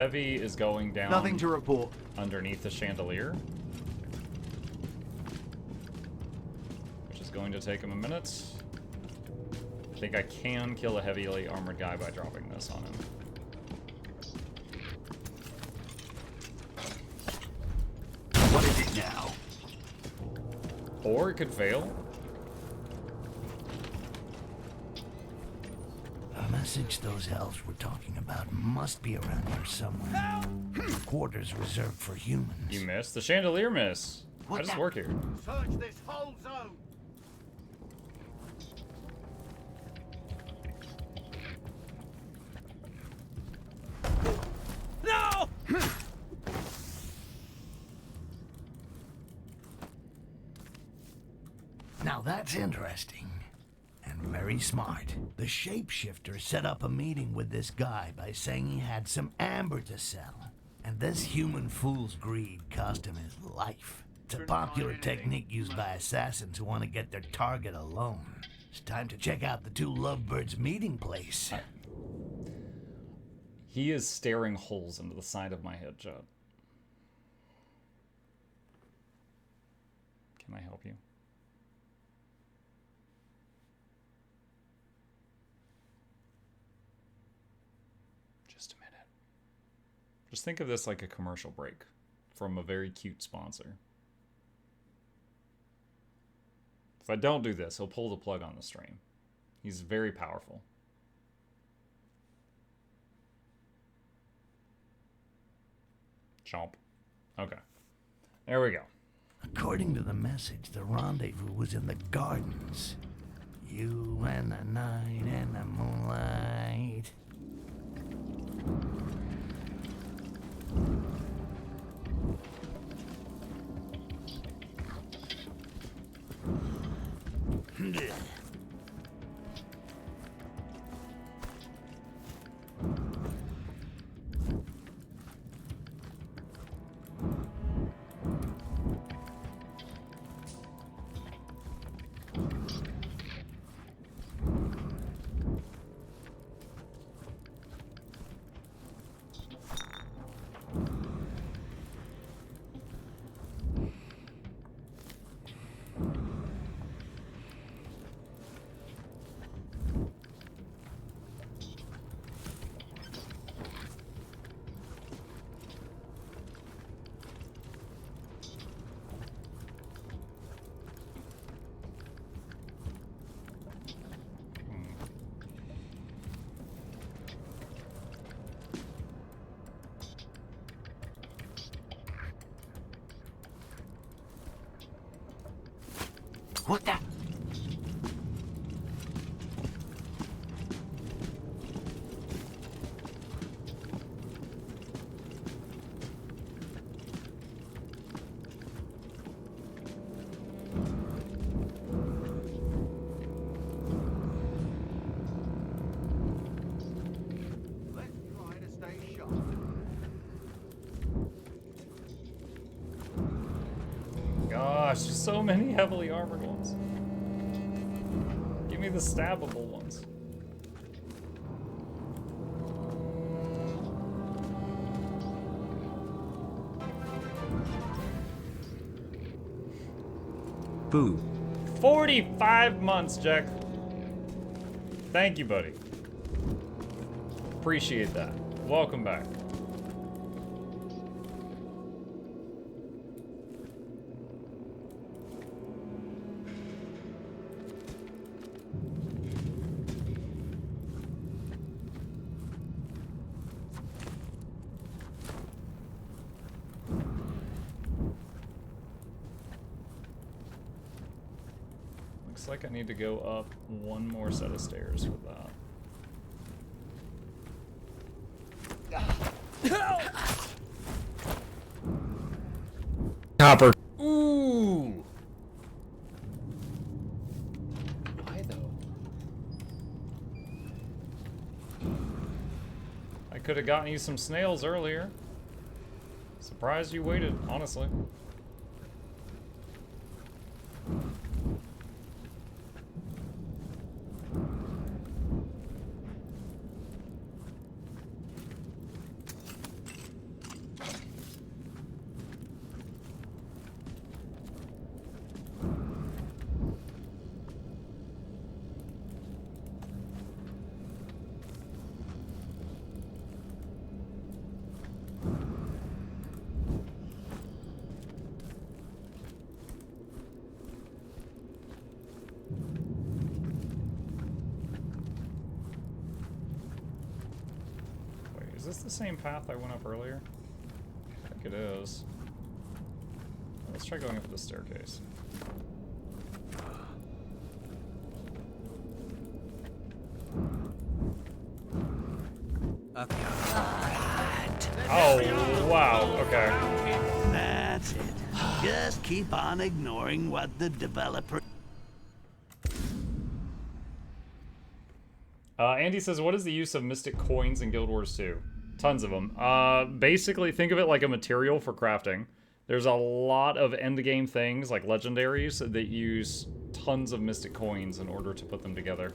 heavy is going down. Nothing to report. Underneath the chandelier. Which is going to take him a minute. I think I can kill a heavily armored guy by dropping this on him. What is it now? Or it could fail. The message those elves were talking about must be around here somewhere. Quarters reserved for humans. You missed. The chandelier miss. I just work here. Search this whole zone. No! Now that's interesting. And very smart. The shapeshifter set up a meeting with this guy by saying he had some amber to sell. And this human fool's greed cost him his life. It's a popular technique used by assassins who want to get their target alone. It's time to check out the two lovebirds' meeting place. He is staring holes into the side of my head, Judd. Can I help you? Just a minute. Just think of this like a commercial break from a very cute sponsor. If I don't do this, he'll pull the plug on the stream. He's very powerful. Chomp. Okay. There we go. According to the message, the rendezvous was in the gardens. You and the night and the moonlight. What the? Let's try to stay sharp. Gosh, there's so many heavily armored ones. Give me the stabbable ones. Boo. 45 months, Jack. Thank you, buddy. Appreciate that. Welcome back. Looks like I need to go up one more set of stairs for that. Hopper. Ooh! Why though? I could have gotten you some snails earlier. Surprised you waited, honestly. this the same path I went up earlier? I think it is. Let's try going up the staircase. Oh, wow, okay. That's it. Just keep on ignoring what the developer... Andy says, what is the use of mystic coins in Guild Wars 2? Tons of them. Basically, think of it like a material for crafting. There's a lot of endgame things, like legendaries, that use tons of mystic coins in order to put them together.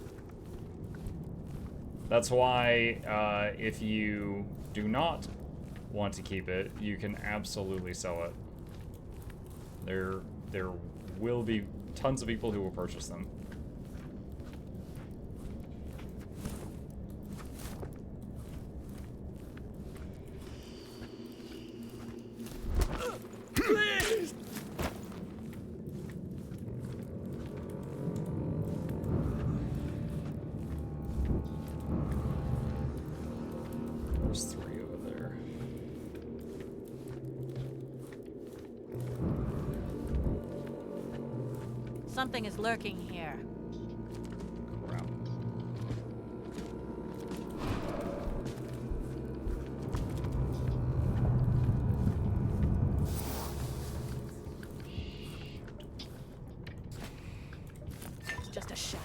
That's why, if you do not want to keep it, you can absolutely sell it. There will be tons of people who will purchase them. There's 3 over there. Something is lurking here. Crap. It's just a shadow.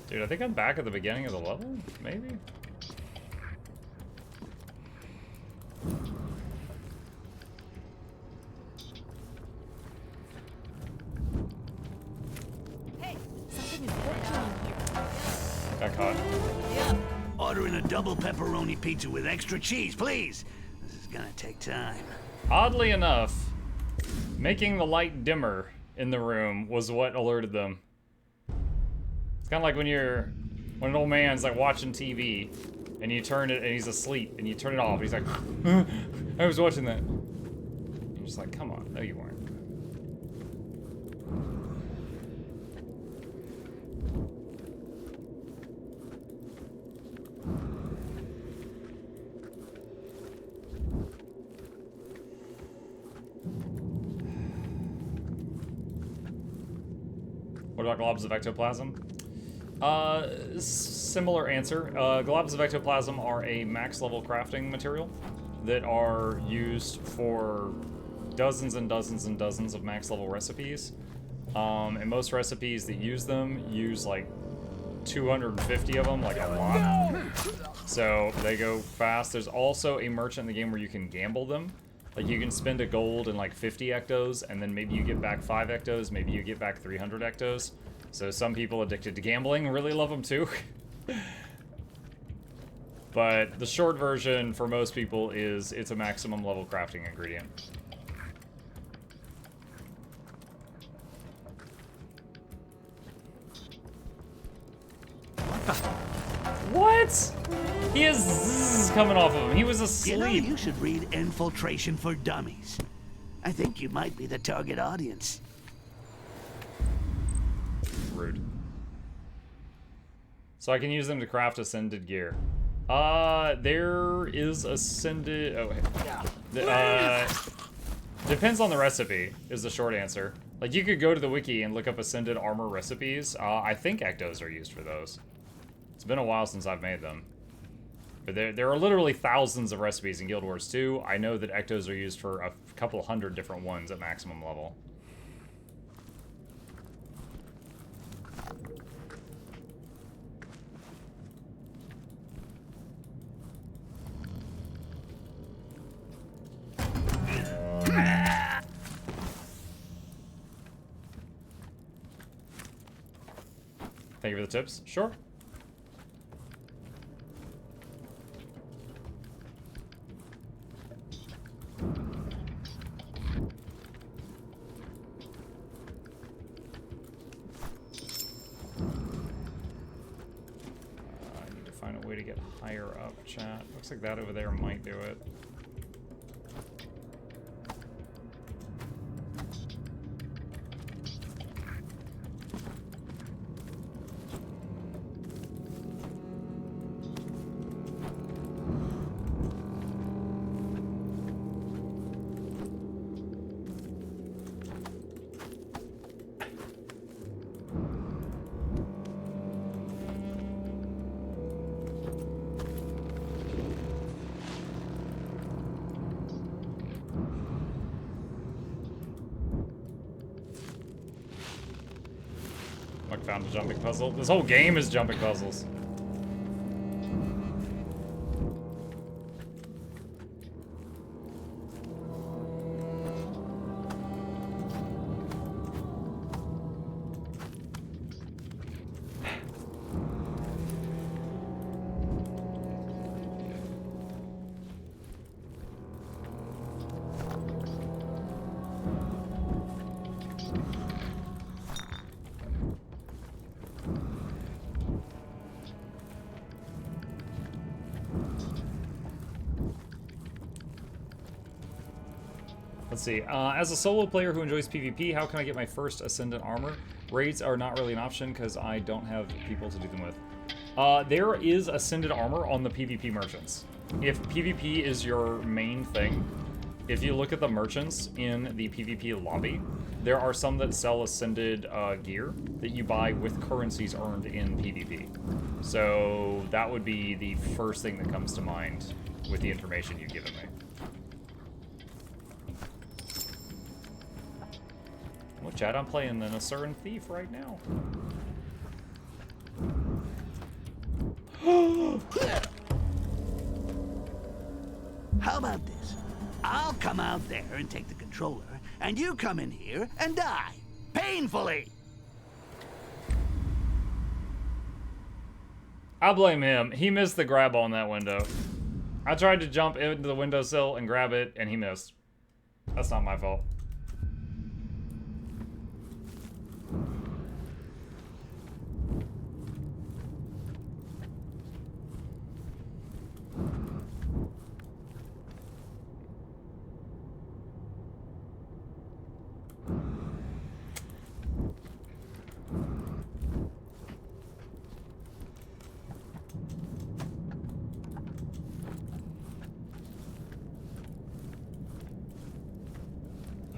Dude, I think I'm back at the beginning of the level, maybe? Hey, something is lurking here. Got caught. Yeah. Ordering a double pepperoni pizza with extra cheese, please. This is gonna take time. Oddly enough, making the light dimmer in the room was what alerted them. It's kind of like when an old man's like watching TV and you turn it and he's asleep and you turn it off and he's like, I was watching that. And you're just like, come on, no you weren't. What about globs of ectoplasm? Similar answer. Globs of ectoplasm are a max level crafting material that are used for dozens and dozens and dozens of max level recipes. And most recipes that use them use like 250 of them, like a lot. So they go fast. There's also a merchant in the game where you can gamble them. Like you can spend a gold and like 50 ectos, and then maybe you get back 5 ectos, maybe you get back 300 ectos. So some people addicted to gambling really love them too. But the short version for most people is it's a maximum level crafting ingredient. What? He has zzz coming off of him. He was asleep. You know, you should read Infiltration for Dummies. I think you might be the target audience. Rude. So I can use them to craft ascended gear. There is ascended... Oh, depends on the recipe, is the short answer. Like, you could go to the wiki and look up ascended armor recipes. I think ectos are used for those. It's been a while since I've made them. But there are literally thousands of recipes in Guild Wars 2. I know that ectos are used for a couple hundred different ones at maximum level. Thank you for the tips. Sure. I need to find a way to get higher up, chat. Looks like that over there might do it. Found a jumping puzzle. This whole game is jumping puzzles. Let's see. As a solo player who enjoys PvP, how can I get my first Ascendant armor? Raids are not really an option because I don't have people to do them with. There is Ascended armor on the PvP merchants. If PvP is your main thing, if you look at the merchants in the PvP lobby, there are some that sell Ascended gear that you buy with currencies earned in PvP. So that would be the first thing that comes to mind with the information you've given me. Well, Chad, I'm playing an Asuran Thief right now. How about this? I'll come out there and take the controller, and you come in here and die. Painfully! I blame him. He missed the grab on that window. I tried to jump into the windowsill and grab it, and he missed. That's not my fault.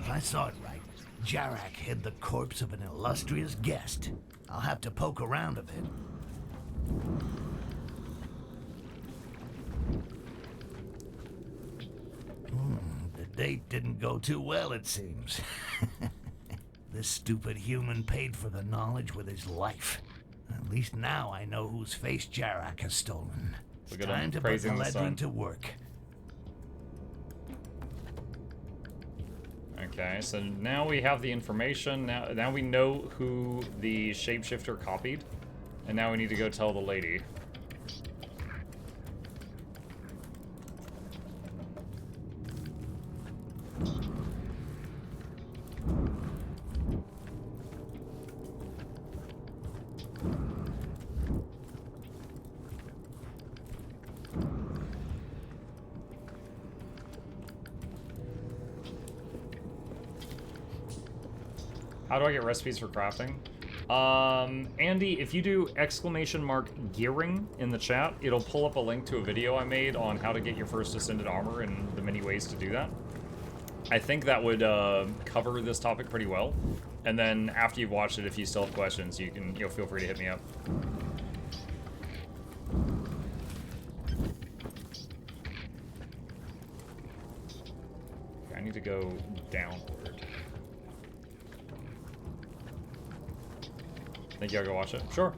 If I saw it right, Jarak hid the corpse of an illustrious guest. I'll have to poke around a bit. The date didn't go too well, it seems. This stupid human paid for the knowledge with his life. At least now I know whose face Jarak has stolen. It's Look at him time to put praising the the sun. legend to work. Okay, so now we have the information. Now we know who the shapeshifter copied. And now we need to go tell the lady. How do I get recipes for crafting? Andy, if you do !gearing in the chat, it'll pull up a link to a video I made on how to get your first Ascended armor and the many ways to do that. I think that would cover this topic pretty well. And then after you've watched it, if you still have questions, you'll feel free to hit me up. Okay, I need to go downward. Think y'all go watch it? Sure.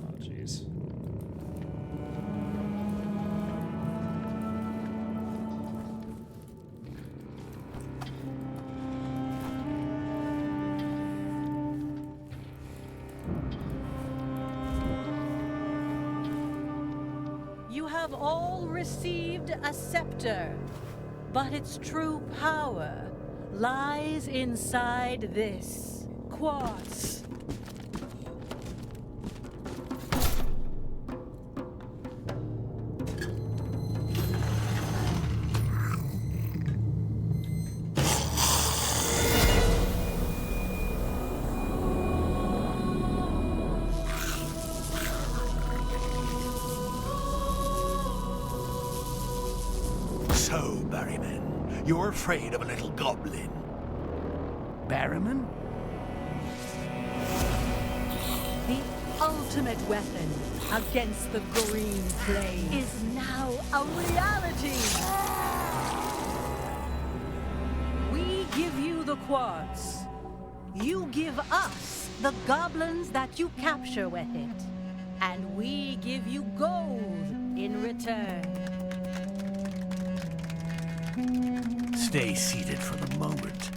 Oh, jeez. You have all received a scepter, but its true power lies inside this quartz. So, Barryman, you're afraid of a little goblin? Barryman? The ultimate weapon against the green flame is now a reality. We give you the quartz. You give us the goblins that you capture with it. And we give you gold in return. Stay seated for the moment.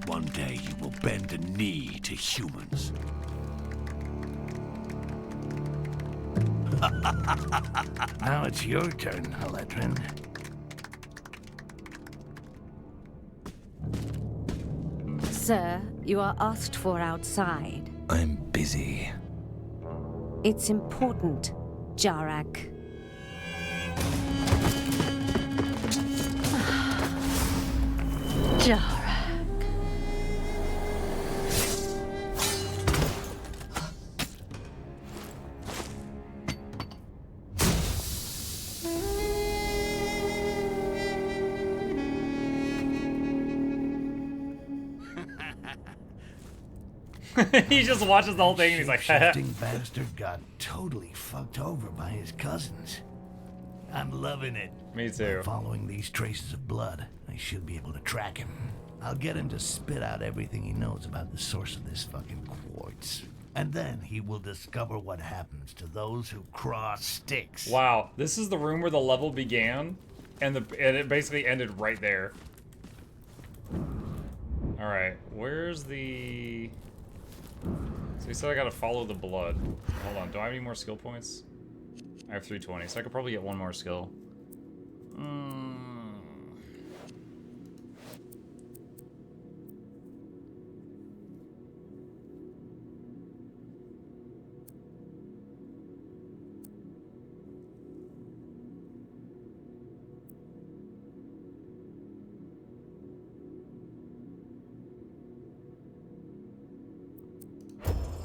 One day you will bend a knee to humans. Now it's your turn, Haletrin. Sir, you are asked for outside. I'm busy. It's important, Jarak. Jarak. He just watches the whole thing and he's like, Shifting bastard got totally fucked over by his cousins. I'm loving it. Me too. Following these traces of blood, I should be able to track him. I'll get him to spit out everything he knows about the source of this fucking quartz. And then he will discover what happens to those who cross Styx. Wow, this is the room where the level began, and it basically ended right there. Alright, where's the... So he said I gotta follow the blood. Hold on, do I have any more skill points? I have 320, so I could probably get one more skill.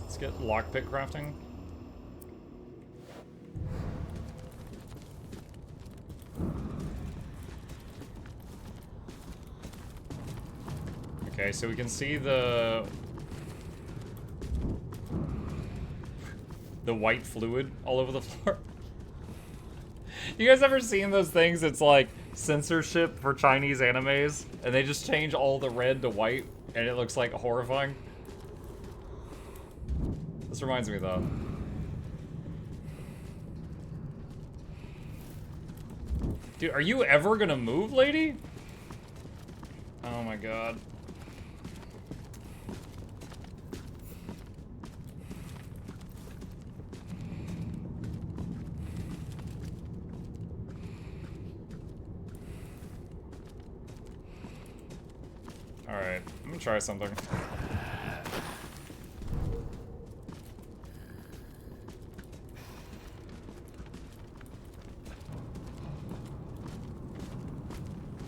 Let's get lockpick crafting. Okay, so we can see the white fluid all over the floor. You guys ever seen those things? It's like censorship for Chinese animes, and they just change all the red to white, and it looks like horrifying. This reminds me of that. Dude, are you ever gonna move, lady? Oh my god. Alright, I'm gonna try something.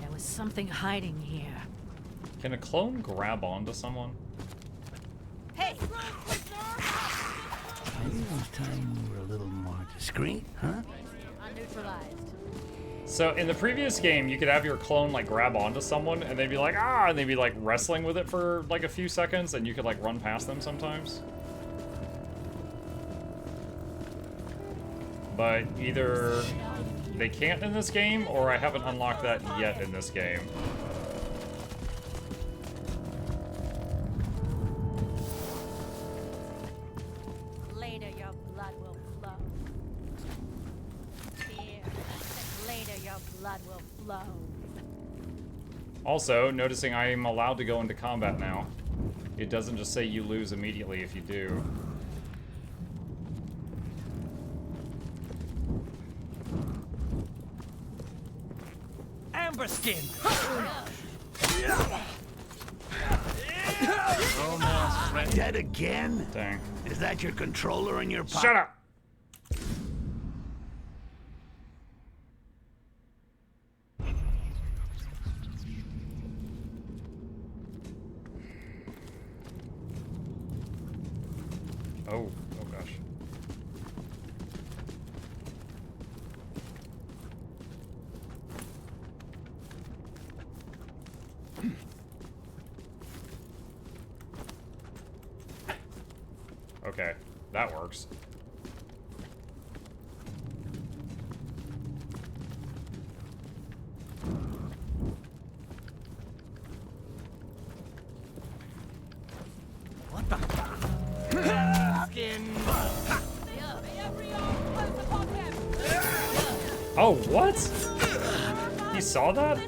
There was something hiding here. Can a clone grab onto someone? Hey! Maybe it was time we were a little more discreet, huh? Unneutralized. So in the previous game, you could have your clone like grab onto someone and they'd be like, ah, and they'd be like wrestling with it for like a few seconds and you could like run past them sometimes. But either they can't in this game or I haven't unlocked that yet in this game. Later your blood will flow. Here, later your blood will flow. Also, noticing I am allowed to go into combat now. It doesn't just say you lose immediately if you do. Amberskin! Dead again? Dang. Is that your controller in your pocket? Shut up! Oh gosh. Okay, that works. What the? Skin. Oh, what? He saw that?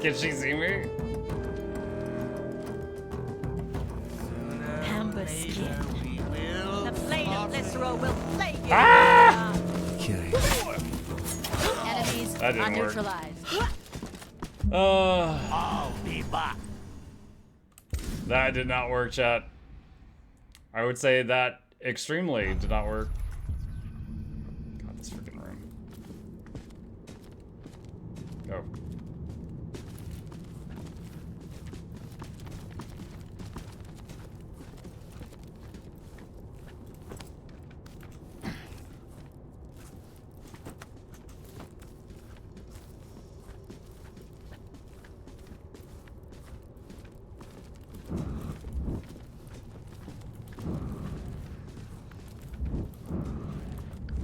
Can she see me? Amber skin. The blade of Lysro will plague you. Ah! Okay. Enemies That didn't are work. neutralized. I'll be back. That did not work, chat. I would say that extremely did not work. God, this freaking room. Go.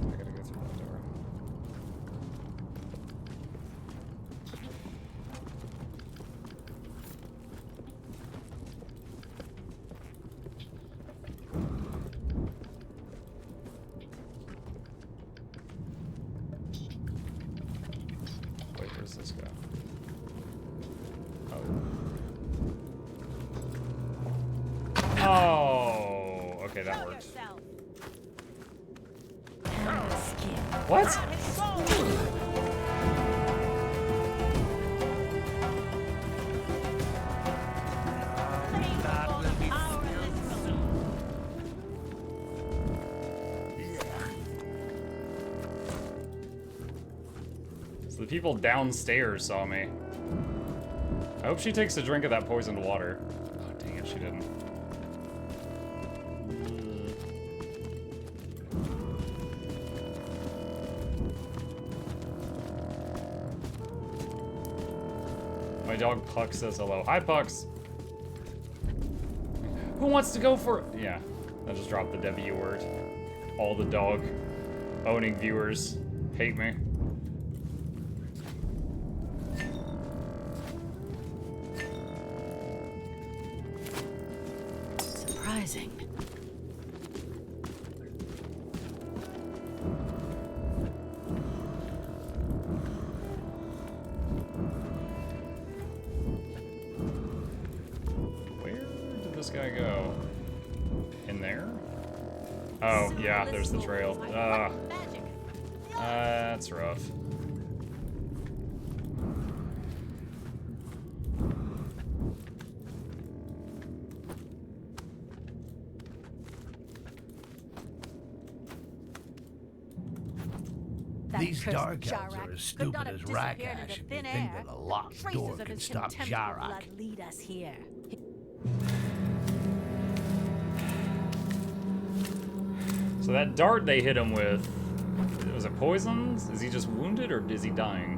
I gotta go through that door. Wait, where's this go? Oh. Oh, okay, that worked. Amber skin. What? So the people downstairs saw me. I hope she takes a drink of that poisoned water. Oh, dang it, she didn't. My dog Puck says hello. Hi, Pucks. Who wants to go for... Yeah, I just dropped the W word. All the dog owning viewers hate me. Surprising. Where did this guy go? In there? Oh, yeah, there's the trail. That's rough. These dark elves are as stupid as Rakash if they think that a locked door can stop Jarak. Lead us here. So that dart they hit him with, was it poisoned? Is he just wounded or is he dying?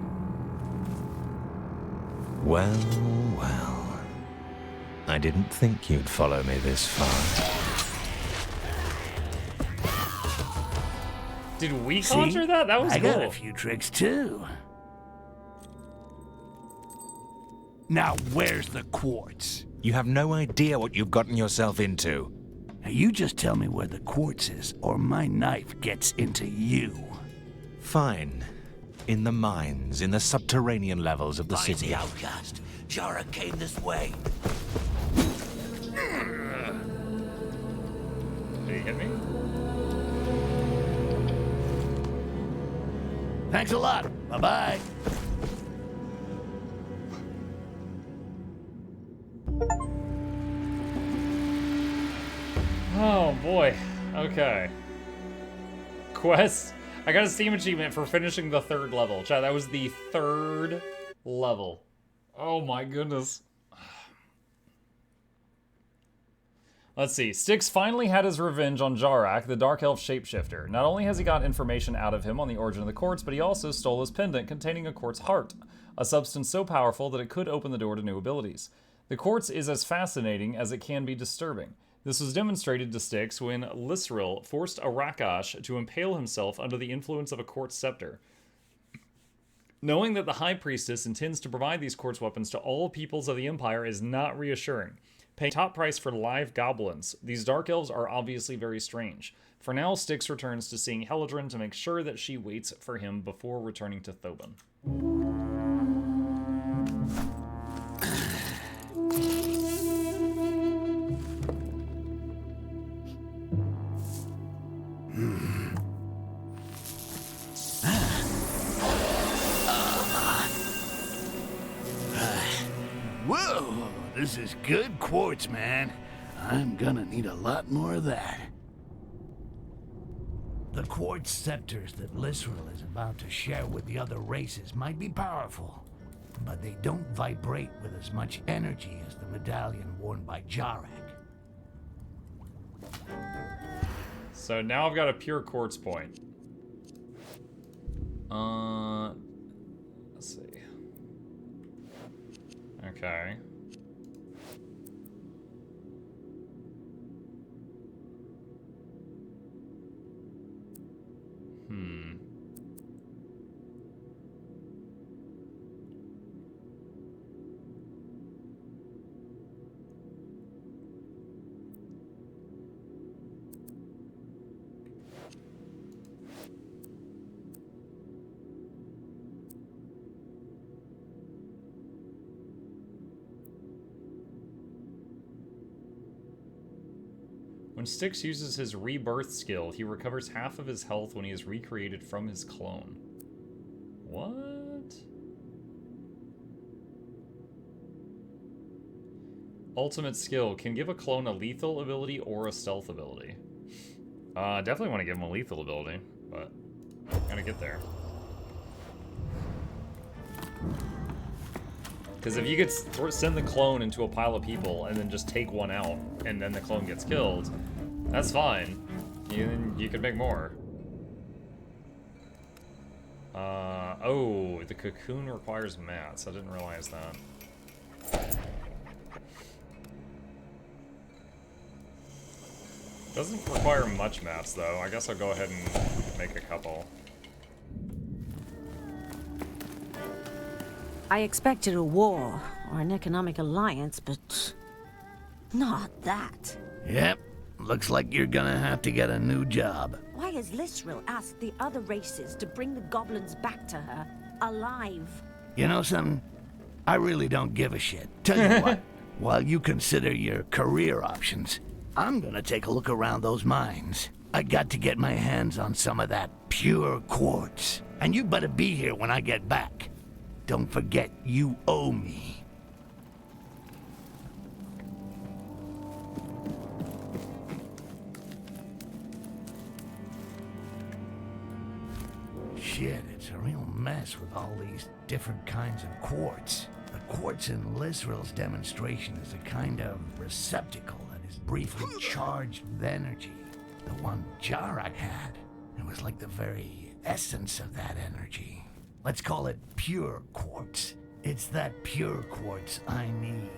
Well, well. I didn't think you'd follow me this far. Did we See? conjure that? That was I cool. got a few tricks too. Now where's the quartz? You have no idea what you've gotten yourself into. Now you just tell me where the quartz is, or my knife gets into you. Fine. In the mines, in the subterranean levels of the Find city. the outcast. Jarak came this way. Did he hit me? Thanks a lot. Bye-bye. Oh boy. Okay. Quest. I got a Steam achievement for finishing the 3rd level. Chat, that was the 3rd level. Oh my goodness. Let's see. Styx finally had his revenge on Jarak, the Dark Elf shapeshifter. Not only has he got information out of him on the origin of the quartz, but he also stole his pendant containing a quartz heart, a substance so powerful that it could open the door to new abilities. The quartz is as fascinating as it can be disturbing. This was demonstrated to Styx when Lisril forced Arakash to impale himself under the influence of a quartz scepter. Knowing that the High Priestess intends to provide these quartz weapons to all peoples of the Empire is not reassuring. Paying top price for live goblins, these Dark Elves are obviously very strange. For now, Styx returns to seeing Heladrin to make sure that she waits for him before returning to Thoban. Whoa, this is good quartz, man. I'm gonna need a lot more of that. The quartz scepters that Lisril is about to share with the other races might be powerful, but they don't vibrate with as much energy as the medallion worn by Jarak. So now I've got a pure quartz point. Let's see. Okay. When Styx uses his rebirth skill, he recovers half of his health when he is recreated from his clone. What? Ultimate skill can give a clone a lethal ability or a stealth ability. Definitely want to give him a lethal ability, but gotta get there. Because if you could send the clone into a pile of people and then just take one out, and then the clone gets killed, that's fine. You could make more. Oh, the cocoon requires mats. I didn't realize that. Doesn't require much mats, though. I guess I'll go ahead and make a couple. I expected a war or an economic alliance, but not that. Yep, looks like you're gonna have to get a new job. Why has Lisril asked the other races to bring the goblins back to her, alive? You know something? I really don't give a shit. Tell you what, while you consider your career options, I'm gonna take a look around those mines. I got to get my hands on some of that pure quartz. And you better be here when I get back. Don't forget, you owe me. Shit, it's a real mess with all these different kinds of quartz. The quartz in Lisril's demonstration is a kind of receptacle that is briefly charged with energy. The one Jarak had, it was like the very essence of that energy. Let's call it pure quartz. It's that pure quartz I need.